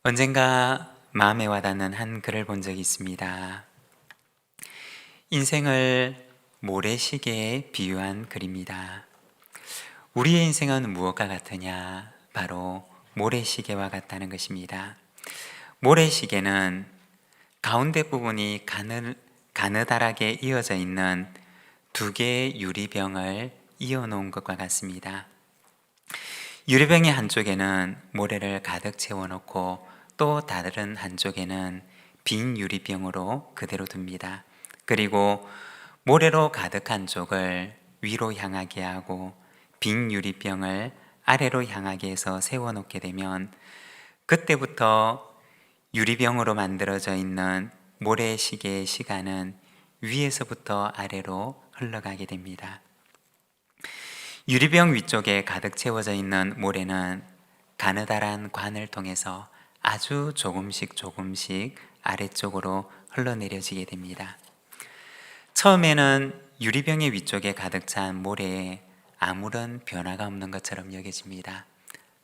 언젠가 마음에 와닿는 한 글을 본 적이 있습니다. 인생을 모래시계에 비유한 글입니다. 우리의 인생은 무엇과 같으냐? 바로 모래시계와 같다는 것입니다. 모래시계는 가운데 부분이 가느다랗게 이어져 있는 두 개의 유리병을 이어 놓은 것과 같습니다. 유리병의 한쪽에는 모래를 가득 채워놓고 또 다른 한쪽에는 빈 유리병으로 그대로 둡니다. 그리고 모래로 가득한 쪽을 위로 향하게 하고 빈 유리병을 아래로 향하게 해서 세워놓게 되면 그때부터 유리병으로 만들어져 있는 모래시계의 시간은 위에서부터 아래로 흘러가게 됩니다. 유리병 위쪽에 가득 채워져 있는 모래는 가느다란 관을 통해서 아주 조금씩 아래쪽으로 흘러내려지게 됩니다. 처음에는 유리병의 위쪽에 가득 찬 모래에 아무런 변화가 없는 것처럼 여겨집니다.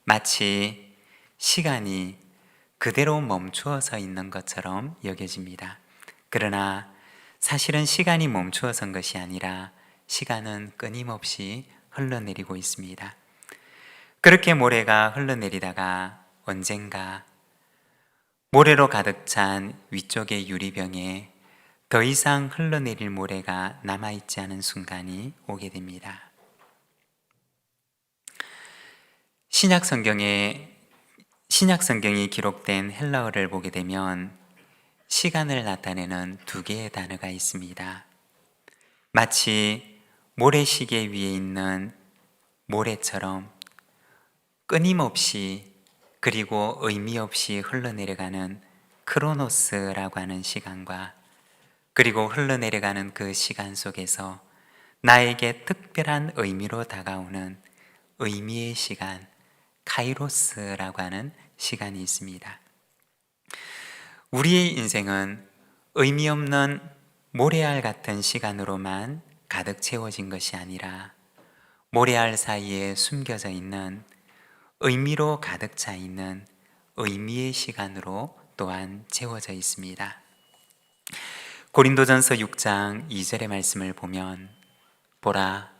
마치 시간이 그대로 멈추어서 있는 것처럼 여겨집니다. 그러나 사실은 시간이 멈추어선 것이 아니라 시간은 끊임없이 흘러내리고 있습니다. 그렇게 모래가 흘러내리다가 언젠가 모래로 가득 찬 위쪽의 유리병에 더 이상 흘러내릴 모래가 남아있지 않은 순간이 오게 됩니다. 신약 성경이 기록된 헬라어를 보게 되면 시간을 나타내는 두 개의 단어가 있습니다. 마치 모래시계 위에 있는 모래처럼 끊임없이 그리고 의미 없이 흘러내려가는 크로노스라고 하는 시간과 그리고 흘러내려가는 그 시간 속에서 나에게 특별한 의미로 다가오는 의미의 시간, 카이로스라고 하는 시간이 있습니다. 우리의 인생은 의미 없는 모래알 같은 시간으로만 가득 채워진 것이 아니라 모래알 사이에 숨겨져 있는 의미로 가득 차 있는 의미의 시간으로 또한 채워져 있습니다. 고린도전서 6장 2절의 말씀을 보면 보라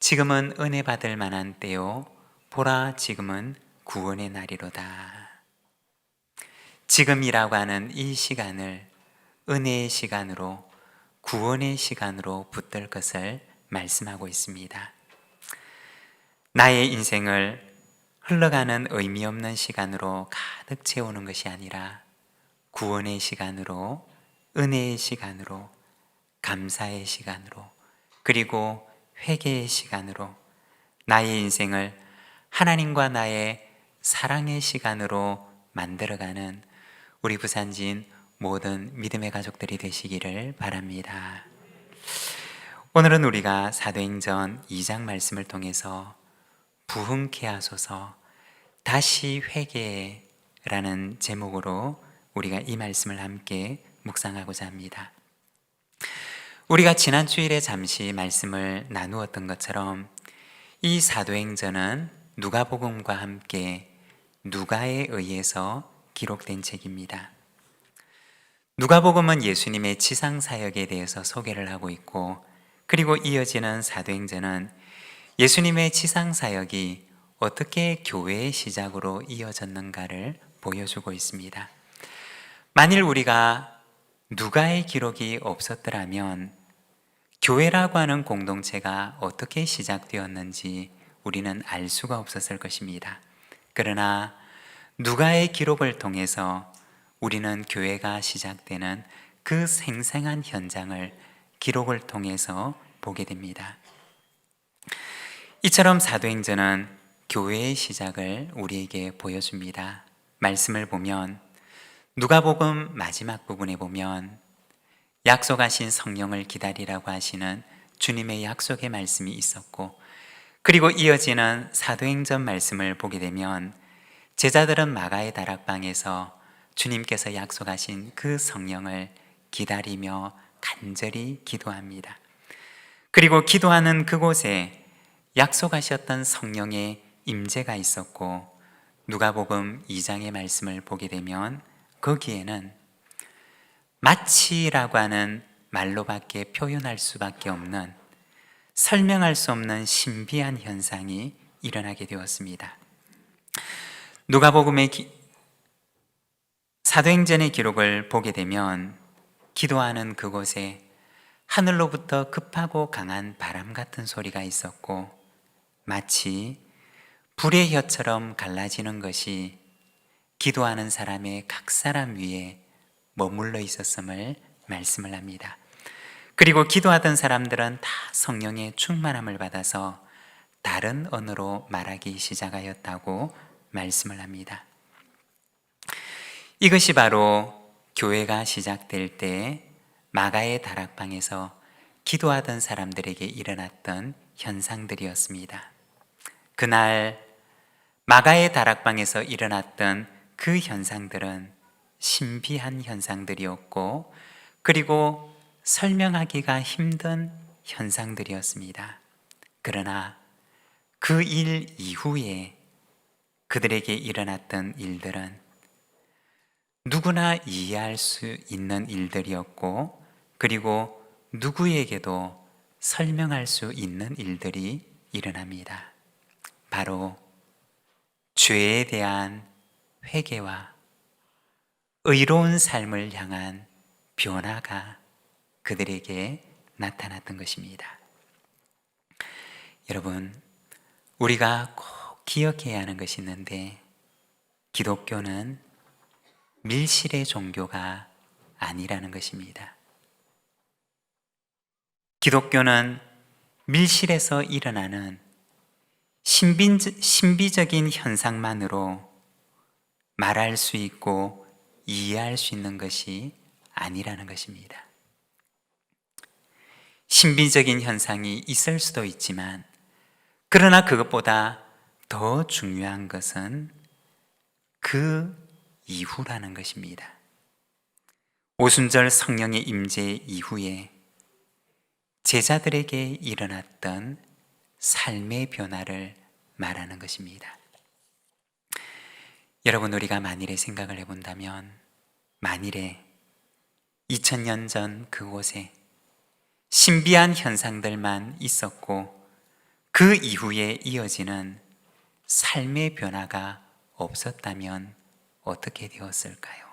지금은 은혜 받을 만한 때요 보라 지금은 구원의 날이로다. 지금이라고 하는 이 시간을 은혜의 시간으로 구원의 시간으로 붙들 것을 말씀하고 있습니다. 나의 인생을 흘러가는 의미 없는 시간으로 가득 채우는 것이 아니라 구원의 시간으로 은혜의 시간으로 감사의 시간으로 그리고 회개의 시간으로 나의 인생을 하나님과 나의 사랑의 시간으로 만들어가는 우리 부산진 모든 믿음의 가족들이 되시기를 바랍니다. 오늘은 우리가 사도행전 2장 말씀을 통해서 부흥케 하소서 다시 회개라는 제목으로 우리가 이 말씀을 함께 묵상하고자 합니다. 우리가 지난 주일에 잠시 말씀을 나누었던 것처럼 이 사도행전은 누가복음과 함께 누가에 의해서 기록된 책입니다. 누가복음은 예수님의 지상 사역에 대해서 소개를 하고 있고 그리고 이어지는 사도행전은 예수님의 지상 사역이 어떻게 교회의 시작으로 이어졌는가를 보여주고 있습니다. 만일 우리가 누가의 기록이 없었더라면 교회라고 하는 공동체가 어떻게 시작되었는지 우리는 알 수가 없었을 것입니다. 그러나 누가의 기록을 통해서 우리는 교회가 시작되는 그 생생한 현장을 기록을 통해서 보게 됩니다. 이처럼 사도행전은 교회의 시작을 우리에게 보여줍니다. 말씀을 보면 누가복음 마지막 부분에 보면 약속하신 성령을 기다리라고 하시는 주님의 약속의 말씀이 있었고 그리고 이어지는 사도행전 말씀을 보게 되면 제자들은 마가의 다락방에서 주님께서 약속하신 그 성령을 기다리며 간절히 기도합니다. 그리고 기도하는 그곳에 약속하셨던 성령의 임재가 있었고 누가복음 2장의 말씀을 보게 되면 거기에는 마치라고 하는 말로밖에 표현할 수밖에 없는, 설명할 수 없는 신비한 현상이 일어나게 되었습니다. 누가복음의 사도행전의 기록을 보게 되면 기도하는 그곳에 하늘로부터 급하고 강한 바람 같은 소리가 있었고, 마치 불의 혀처럼 갈라지는 것이 기도하는 사람의 각 사람 위에 머물러 있었음을 말씀을 합니다. 그리고 기도하던 사람들은 다 성령의 충만함을 받아서 다른 언어로 말하기 시작하였다고 말씀을 합니다. 이것이 바로 교회가 시작될 때 마가의 다락방에서 기도하던 사람들에게 일어났던 현상들이었습니다. 그날 마가의 다락방에서 일어났던 그 현상들은 신비한 현상들이었고, 그리고 설명하기가 힘든 현상들이었습니다. 그러나 그 일 이후에 그들에게 일어났던 일들은 누구나 이해할 수 있는 일들이었고, 그리고 누구에게도 설명할 수 있는 일들이 일어납니다. 바로 죄에 대한 회개와 의로운 삶을 향한 변화가 그들에게 나타났던 것입니다. 여러분, 우리가 꼭 기억해야 하는 것이 있는데, 기독교는 밀실의 종교가 아니라는 것입니다. 기독교는 밀실에서 일어나는 신비적인 현상만으로 말할 수 있고 이해할 수 있는 것이 아니라는 것입니다. 신비적인 현상이 있을 수도 있지만, 그러나 그것보다 더 중요한 것은 그 이후라는 것입니다. 오순절 성령의 임재 이후에 제자들에게 일어났던 삶의 변화를 말하는 것입니다. 여러분, 우리가 만일에 생각을 해본다면, 만일에 2000년 전 그곳에 신비한 현상들만 있었고 그 이후에 이어지는 삶의 변화가 없었다면 어떻게 되었을까요?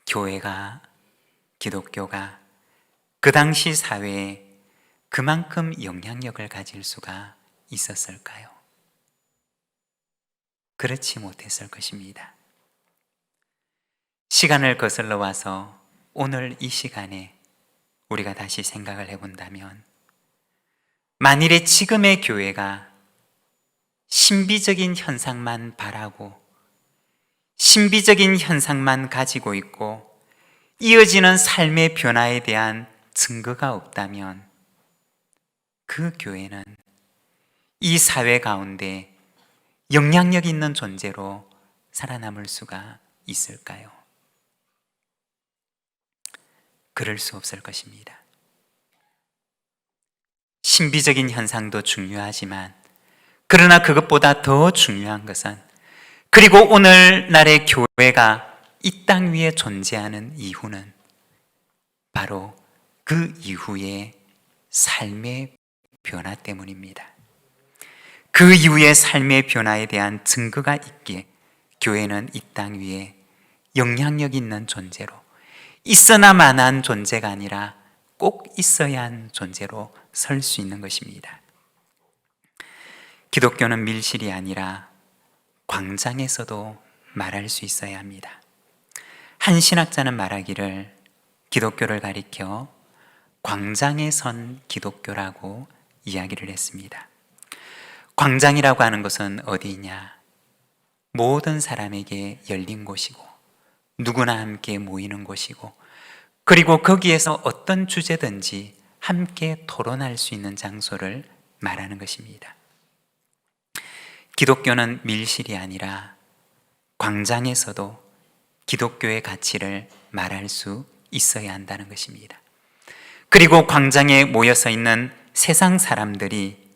교회가, 기독교가 그 당시 사회에 그만큼 영향력을 가질 수가 있었을까요? 그렇지 못했을 것입니다. 시간을 거슬러 와서 오늘 이 시간에 우리가 다시 생각을 해본다면, 만일에 지금의 교회가 신비적인 현상만 바라고 신비적인 현상만 가지고 있고 이어지는 삶의 변화에 대한 증거가 없다면, 그 교회는 이 사회 가운데 영향력 있는 존재로 살아남을 수가 있을까요? 그럴 수 없을 것입니다. 신비적인 현상도 중요하지만, 그러나 그것보다 더 중요한 것은, 그리고 오늘날의 교회가 이 땅 위에 존재하는 이유는 바로 그 이후의 삶의 변화 때문입니다. 그 이후의 삶의 변화에 대한 증거가 있기에 교회는 이 땅 위에 영향력 있는 존재로, 있어나만한 존재가 아니라 꼭 있어야 한 존재로 설 수 있는 것입니다. 기독교는 밀실이 아니라 광장에서도 말할 수 있어야 합니다. 한 신학자는 말하기를, 기독교를 가리켜 광장에 선 기독교라고 이야기를 했습니다. 광장이라고 하는 것은 어디냐? 모든 사람에게 열린 곳이고 누구나 함께 모이는 곳이고, 그리고 거기에서 어떤 주제든지 함께 토론할 수 있는 장소를 말하는 것입니다. 기독교는 밀실이 아니라 광장에서도 기독교의 가치를 말할 수 있어야 한다는 것입니다. 그리고 광장에 모여서 있는 세상 사람들이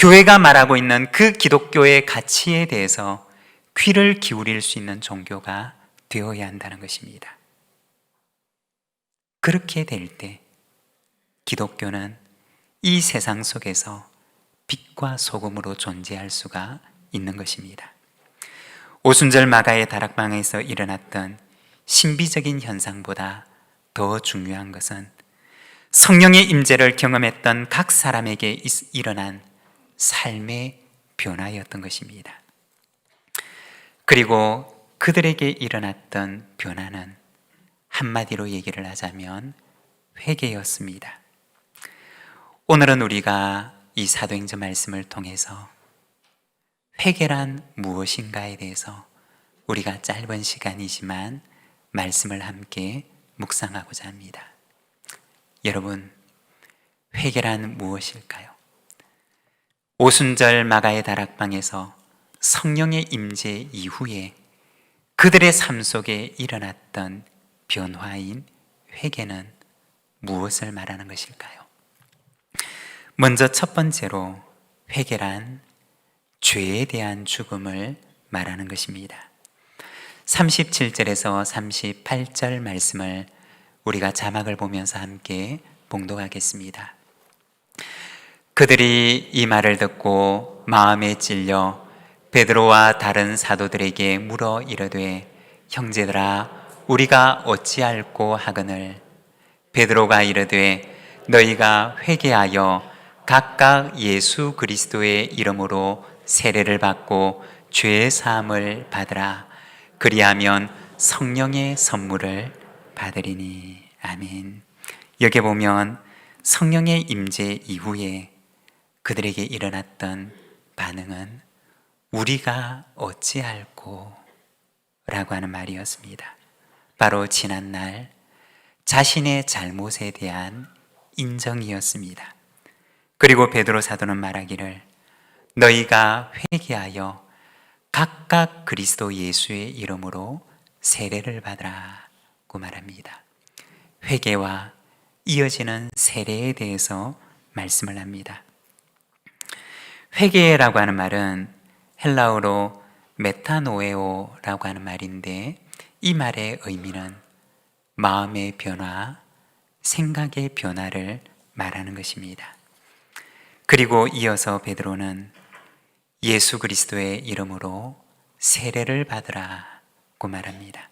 교회가 말하고 있는 그 기독교의 가치에 대해서 귀를 기울일 수 있는 종교가 되어야 한다는 것입니다. 그렇게 될 때 기독교는 이 세상 속에서 빛과 소금으로 존재할 수가 있는 것입니다. 오순절 마가의 다락방에서 일어났던 신비적인 현상보다 더 중요한 것은 성령의 임재를 경험했던 각 사람에게 일어난 삶의 변화였던 것입니다. 그리고 그들에게 일어났던 변화는 한마디로 얘기를 하자면 회개였습니다. 오늘은 우리가 이 사도행전 말씀을 통해서 회개란 무엇인가에 대해서 우리가 짧은 시간이지만 말씀을 함께 묵상하고자 합니다. 여러분, 회개란 무엇일까요? 오순절 마가의 다락방에서 성령의 임재 이후에 그들의 삶 속에 일어났던 변화인 회개는 무엇을 말하는 것일까요? 먼저 첫 번째로 회개란 죄에 대한 죽음을 말하는 것입니다. 37절에서 38절 말씀을 우리가 자막을 보면서 함께 봉독하겠습니다. 그들이 이 말을 듣고 마음에 찔려 베드로와 다른 사도들에게 물어 이르되 형제들아 우리가 어찌할꼬 하거늘. 베드로가 이르되 너희가 회개하여 각각 예수 그리스도의 이름으로 세례를 받고 죄의 사함을 받으라. 그리하면 성령의 선물을 받으리니. 아멘. 여기 보면 성령의 임재 이후에 그들에게 일어났던 반응은 우리가 어찌할꼬 라고 하는 말이었습니다. 바로 지난날 자신의 잘못에 대한 인정이었습니다. 그리고 베드로 사도는 말하기를 너희가 회개하여 각각 그리스도 예수의 이름으로 세례를 받으라고 말합니다. 회개와 이어지는 세례에 대해서 말씀을 합니다. 회개라고 하는 말은 헬라어로 메타노에오라고 하는 말인데 이 말의 의미는 마음의 변화, 생각의 변화를 말하는 것입니다. 그리고 이어서 베드로는 예수 그리스도의 이름으로 세례를 받으라고 말합니다.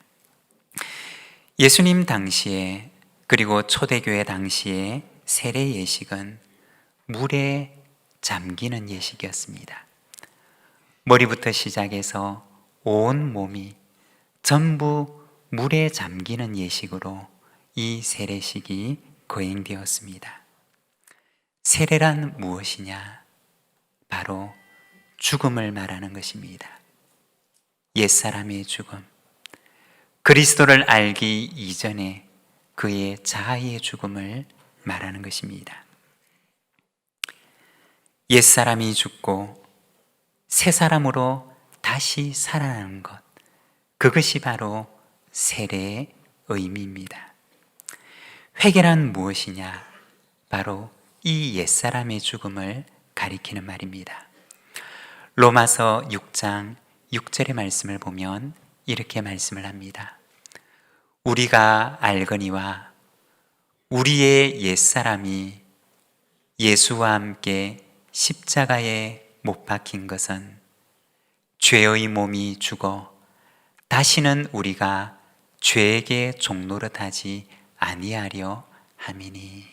예수님 당시에 그리고 초대교회 당시에 세례 예식은 물에 잠기는 예식이었습니다. 머리부터 시작해서 온 몸이 전부 물에 잠기는 예식으로 이 세례식이 거행되었습니다. 세례란 무엇이냐? 바로 죽음을 말하는 것입니다. 옛사람의 죽음, 그리스도를 알기 이전에 그의 자아의 죽음을 말하는 것입니다. 옛사람이 죽고 새 사람으로 다시 살아나는 것, 그것이 바로 세례의 의미입니다. 회개란 무엇이냐? 바로 이 옛사람의 죽음을 가리키는 말입니다. 로마서 6장 6절의 말씀을 보면 이렇게 말씀을 합니다. 우리가 알거니와 우리의 옛사람이 예수와 함께 십자가에 못 박힌 것은 죄의 몸이 죽어 다시는 우리가 죄에게 종노릇하지 아니하려 함이니.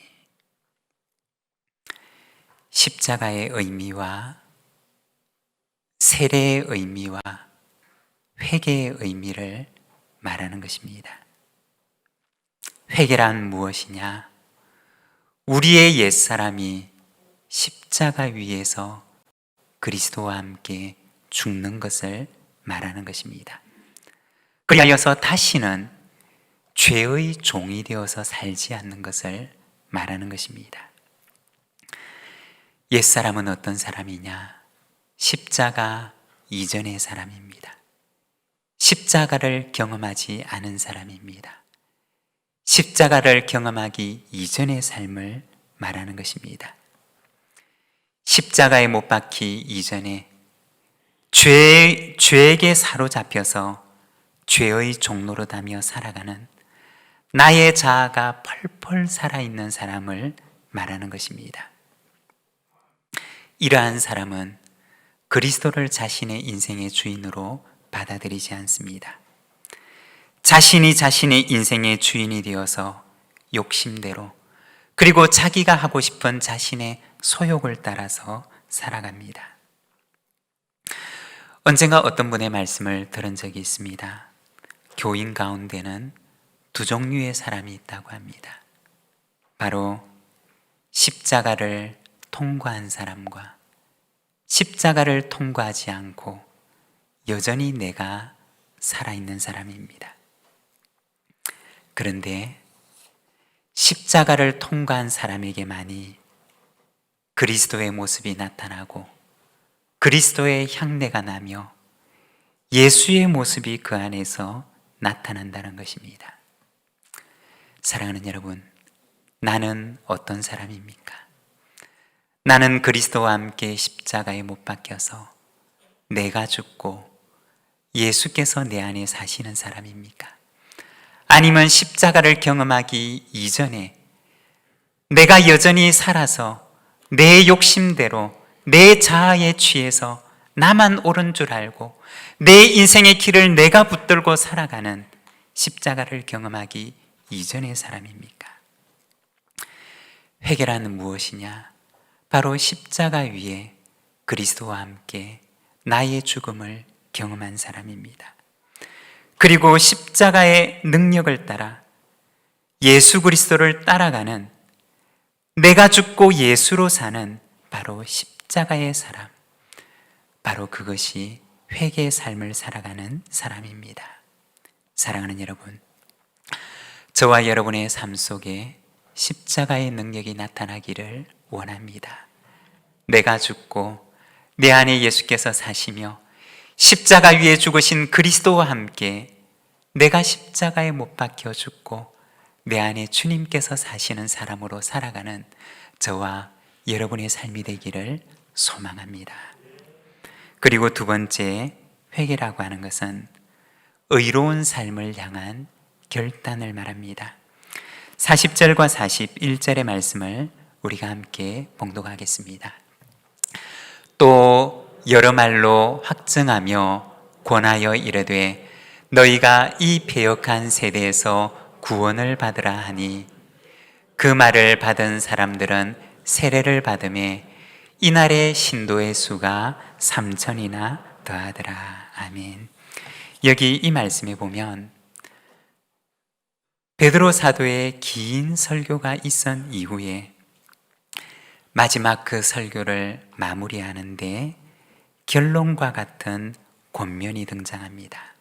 십자가의 의미와 세례의 의미와 회개의 의미를 말하는 것입니다. 회개란 무엇이냐? 우리의 옛사람이 십자가 위에서 그리스도와 함께 죽는 것을 말하는 것입니다. 그리하여서 다시는 죄의 종이 되어서 살지 않는 것을 말하는 것입니다. 옛사람은 어떤 사람이냐? 십자가 이전의 사람입니다. 십자가를 경험하지 않은 사람입니다. 십자가를 경험하기 이전의 삶을 말하는 것입니다. 십자가에 못 박히 이전에 죄에게 사로잡혀서 죄의 종로로 다며 살아가는 나의 자아가 펄펄 살아있는 사람을 말하는 것입니다. 이러한 사람은 그리스도를 자신의 인생의 주인으로 받아들이지 않습니다. 자신이 자신의 인생의 주인이 되어서 욕심대로, 그리고 자기가 하고 싶은 자신의 소욕을 따라서 살아갑니다. 언젠가 어떤 분의 말씀을 들은 적이 있습니다. 교인 가운데는 두 종류의 사람이 있다고 합니다. 바로 십자가를 통과한 사람과 십자가를 통과하지 않고 여전히 내가 살아있는 사람입니다. 그런데 십자가를 통과한 사람에게만이 그리스도의 모습이 나타나고 그리스도의 향내가 나며 예수의 모습이 그 안에서 나타난다는 것입니다. 사랑하는 여러분, 나는 어떤 사람입니까? 나는 그리스도와 함께 십자가에 못 박혀서 내가 죽고 예수께서 내 안에 사시는 사람입니까? 아니면 십자가를 경험하기 이전에 내가 여전히 살아서 내 욕심대로 내 자아에 취해서 나만 옳은 줄 알고 내 인생의 길을 내가 붙들고 살아가는 십자가를 경험하기 이전의 사람입니까? 회개란 무엇이냐? 바로 십자가 위에 그리스도와 함께 나의 죽음을 경험한 사람입니다. 그리고 십자가의 능력을 따라 예수 그리스도를 따라가는, 내가 죽고 예수로 사는 바로 십자가의 사람, 바로 그것이 회개의 삶을 살아가는 사람입니다. 사랑하는 여러분, 저와 여러분의 삶 속에 십자가의 능력이 나타나기를 원합니다. 내가 죽고 내 안에 예수께서 사시며 십자가 위에 죽으신 그리스도와 함께 내가 십자가에 못 박혀 죽고 내 안에 주님께서 사시는 사람으로 살아가는 저와 여러분의 삶이 되기를 소망합니다. 그리고 두 번째, 회개라고 하는 것은 의로운 삶을 향한 결단을 말합니다. 40절과 41절의 말씀을 우리가 함께 봉독하겠습니다. 또 여러 말로 확증하며 권하여 이르되 너희가 이 패역한 세대에서 구원을 받으라 하니, 그 말을 받은 사람들은 세례를 받음에 이날의 신도의 수가 3,000이나 더하더라. 아멘. 여기 이 말씀에 보면 베드로 사도의 긴 설교가 있은 이후에 마지막 그 설교를 마무리하는데 결론과 같은 권면이 등장합니다.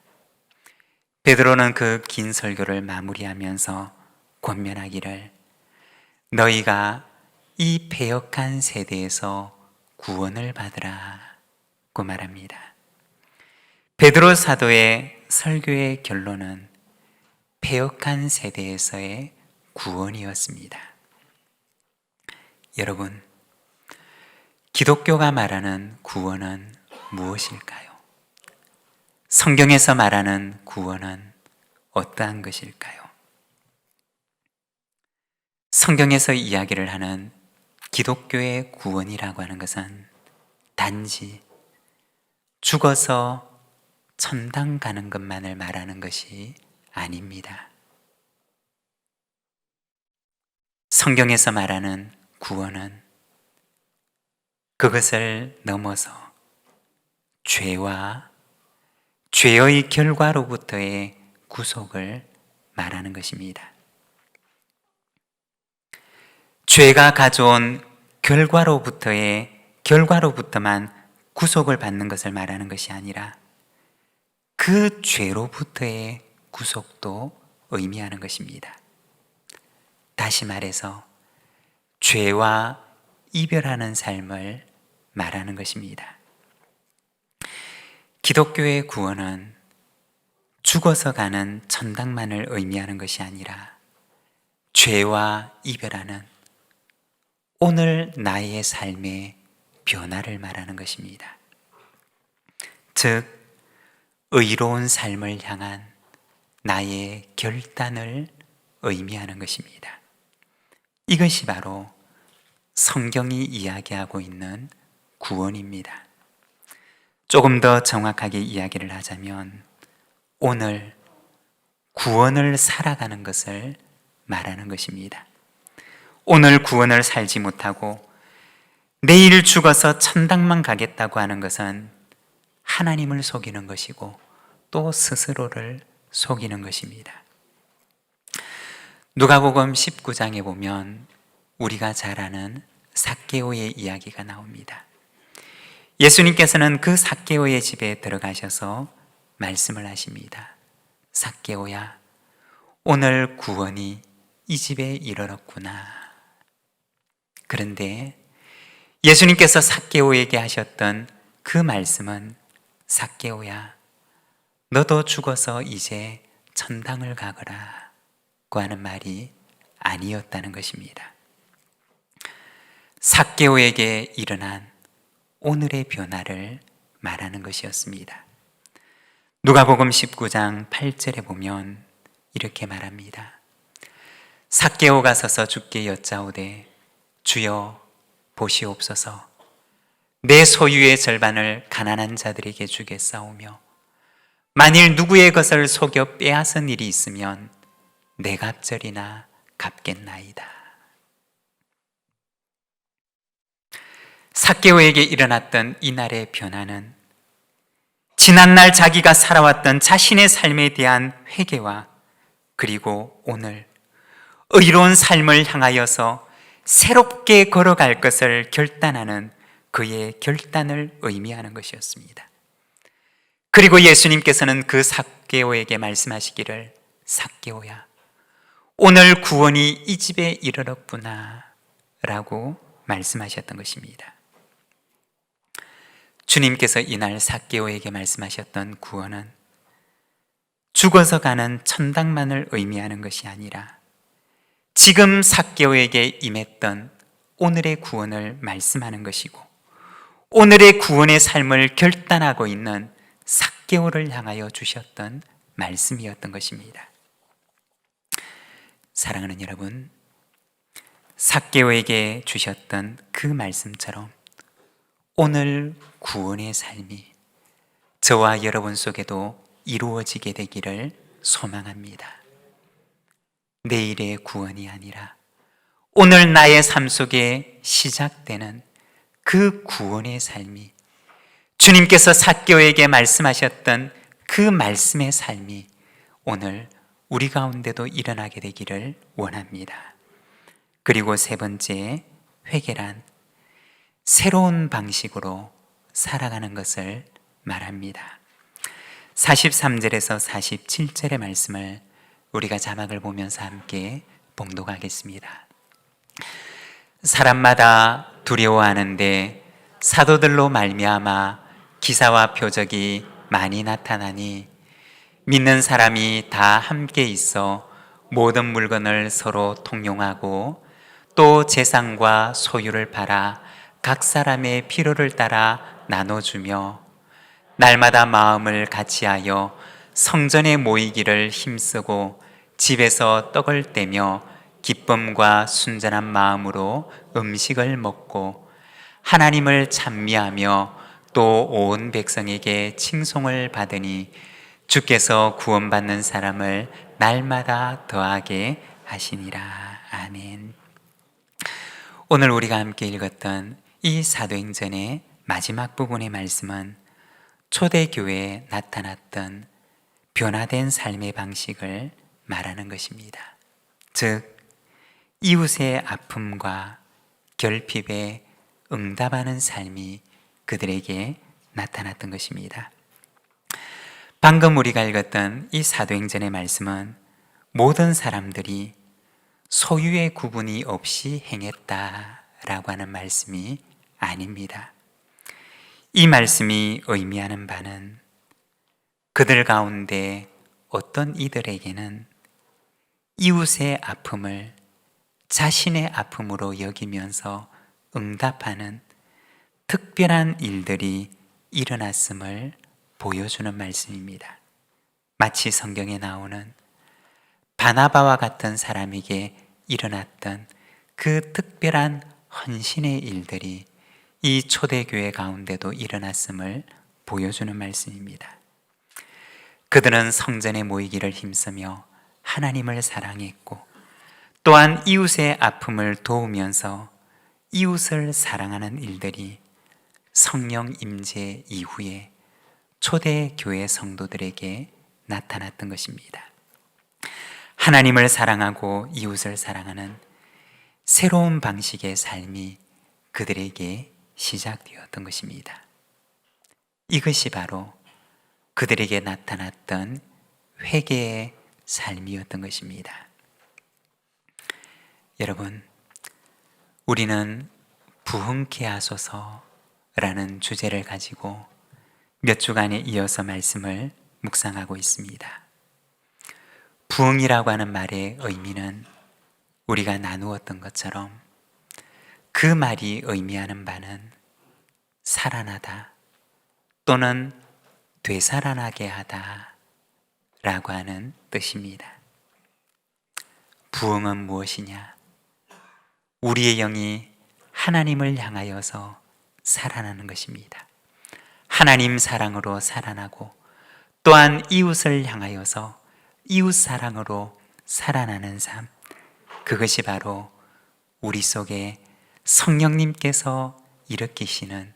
베드로는 그 긴 설교를 마무리하면서 권면하기를 너희가 이 패역한 세대에서 구원을 받으라고 말합니다. 베드로 사도의 설교의 결론은 패역한 세대에서의 구원이었습니다. 여러분, 기독교가 말하는 구원은 무엇일까요? 성경에서 말하는 구원은 어떠한 것일까요? 성경에서 이야기를 하는 기독교의 구원이라고 하는 것은 단지 죽어서 천당 가는 것만을 말하는 것이 아닙니다. 성경에서 말하는 구원은 그것을 넘어서 죄와 죄의 결과로부터의 구속을 말하는 것입니다. 죄가 가져온 결과로부터만 구속을 받는 것을 말하는 것이 아니라 그 죄로부터의 구속도 의미하는 것입니다. 다시 말해서 죄와 이별하는 삶을 말하는 것입니다. 기독교의 구원은 죽어서 가는 천당만을 의미하는 것이 아니라 죄와 이별하는 오늘 나의 삶의 변화를 말하는 것입니다. 즉, 의로운 삶을 향한 나의 결단을 의미하는 것입니다. 이것이 바로 성경이 이야기하고 있는 구원입니다. 조금 더 정확하게 이야기를 하자면 오늘 구원을 살아가는 것을 말하는 것입니다. 오늘 구원을 살지 못하고 내일 죽어서 천당만 가겠다고 하는 것은 하나님을 속이는 것이고 또 스스로를 속이는 것입니다. 누가복음 19장에 보면 우리가 잘 아는 삭개오의 이야기가 나옵니다. 예수님께서는 그 삭개오의 집에 들어가셔서 말씀을 하십니다. 삭개오야, 오늘 구원이 이 집에 이르렀구나. 그런데 예수님께서 삭개오에게 하셨던 그 말씀은 삭개오야, 너도 죽어서 이제 천당을 가거라 고 하는 말이 아니었다는 것입니다. 삭개오에게 일어난 오늘의 변화를 말하는 것이었습니다. 누가복음 19장 8절에 보면 이렇게 말합니다. 삭개오가 서서 주께 여짜오되 주여 보시옵소서, 내 소유의 절반을 가난한 자들에게 주겠사오며 만일 누구의 것을 속여 빼앗은 일이 있으면 내 갑절이나 갚겠나이다. 삭개오에게 일어났던 이날의 변화는 지난날 자기가 살아왔던 자신의 삶에 대한 회개와 그리고 오늘 의로운 삶을 향하여서 새롭게 걸어갈 것을 결단하는 그의 결단을 의미하는 것이었습니다. 그리고 예수님께서는 그 삭개오에게 말씀하시기를 삭개오야, 오늘 구원이 이 집에 이르렀구나 라고 말씀하셨던 것입니다. 주님께서 이날 삭개오에게 말씀하셨던 구원은 죽어서 가는 천당만을 의미하는 것이 아니라 지금 삭개오에게 임했던 오늘의 구원을 말씀하는 것이고 오늘의 구원의 삶을 결단하고 있는 삭개오를 향하여 주셨던 말씀이었던 것입니다. 사랑하는 여러분, 삭개오에게 주셨던 그 말씀처럼 오늘 구원의 삶이 저와 여러분 속에도 이루어지게 되기를 소망합니다. 내일의 구원이 아니라 오늘 나의 삶 속에 시작되는 그 구원의 삶이 주님께서 삭개오에게 말씀하셨던 그 말씀의 삶이 오늘 우리 가운데도 일어나게 되기를 원합니다. 그리고 세 번째, 회개란 새로운 방식으로 살아가는 것을 말합니다. 43절에서 47절의 말씀을 우리가 자막을 보면서 함께 봉독하겠습니다. 사람마다 두려워하는데 사도들로 말미암아 기사와 표적이 많이 나타나니 믿는 사람이 다 함께 있어 모든 물건을 서로 통용하고 또 재산과 소유를 팔아 각 사람의 필요를 따라 나눠주며 날마다 마음을 같이하여 성전에 모이기를 힘쓰고 집에서 떡을 떼며 기쁨과 순전한 마음으로 음식을 먹고 하나님을 찬미하며 또 온 백성에게 칭송을 받으니 주께서 구원받는 사람을 날마다 더하게 하시니라. 아멘. 오늘 우리가 함께 읽었던 이 사도행전의 마지막 부분의 말씀은 초대교회에 나타났던 변화된 삶의 방식을 말하는 것입니다. 즉, 이웃의 아픔과 결핍에 응답하는 삶이 그들에게 나타났던 것입니다. 방금 우리가 읽었던 이 사도행전의 말씀은 모든 사람들이 소유의 구분이 없이 행했다라고 하는 말씀이 아닙니다. 이 말씀이 의미하는 바는 그들 가운데 어떤 이들에게는 이웃의 아픔을 자신의 아픔으로 여기면서 응답하는 특별한 일들이 일어났음을 보여주는 말씀입니다. 마치 성경에 나오는 바나바와 같은 사람에게 일어났던 그 특별한 헌신의 일들이 이 초대교회 가운데도 일어났음을 보여주는 말씀입니다. 그들은 성전에 모이기를 힘쓰며 하나님을 사랑했고 또한 이웃의 아픔을 도우면서 이웃을 사랑하는 일들이 성령 임재 이후에 초대교회 성도들에게 나타났던 것입니다. 하나님을 사랑하고 이웃을 사랑하는 새로운 방식의 삶이 그들에게 시작되었던 것입니다. 이것이 바로 그들에게 나타났던 회개의 삶이었던 것입니다. 여러분, 우리는 부흥케 하소서라는 주제를 가지고 몇 주간에 이어서 말씀을 묵상하고 있습니다. 부흥이라고 하는 말의 의미는 우리가 나누었던 것처럼 그 말이 의미하는 바는 살아나다 또는 되살아나게 하다 라고 하는 뜻입니다. 부흥은 무엇이냐? 우리의 영이 하나님을 향하여서 살아나는 것입니다. 하나님 사랑으로 살아나고 또한 이웃을 향하여서 이웃 사랑으로 살아나는 삶, 그것이 바로 우리 속에 성령님께서 일으키시는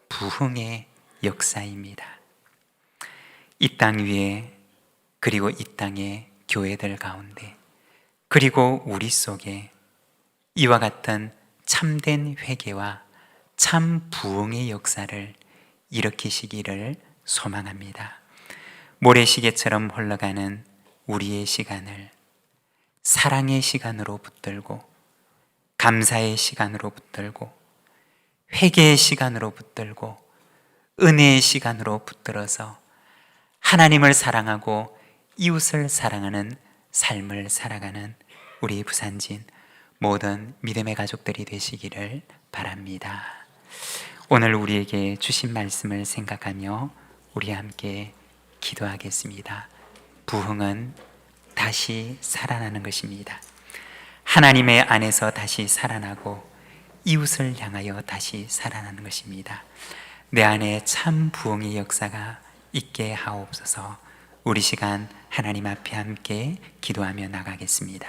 부흥의 역사입니다. 이 땅 위에 그리고 이 땅의 교회들 가운데 그리고 우리 속에 이와 같은 참된 회개와 참 부흥의 역사를 일으키시기를 소망합니다. 모래시계처럼 흘러가는 우리의 시간을 사랑의 시간으로 붙들고 감사의 시간으로 붙들고 회개의 시간으로 붙들고 은혜의 시간으로 붙들어서 하나님을 사랑하고 이웃을 사랑하는 삶을 살아가는 우리 부산진 모든 믿음의 가족들이 되시기를 바랍니다. 오늘 우리에게 주신 말씀을 생각하며 우리 함께 기도하겠습니다. 부흥은 다시 살아나는 것입니다. 하나님의 안에서 다시 살아나고 이웃을 향하여 다시 살아나는 것입니다. 내 안에 참 부흥의 역사가 있게 하옵소서. 우리 시간 하나님 앞에 함께 기도하며 나가겠습니다.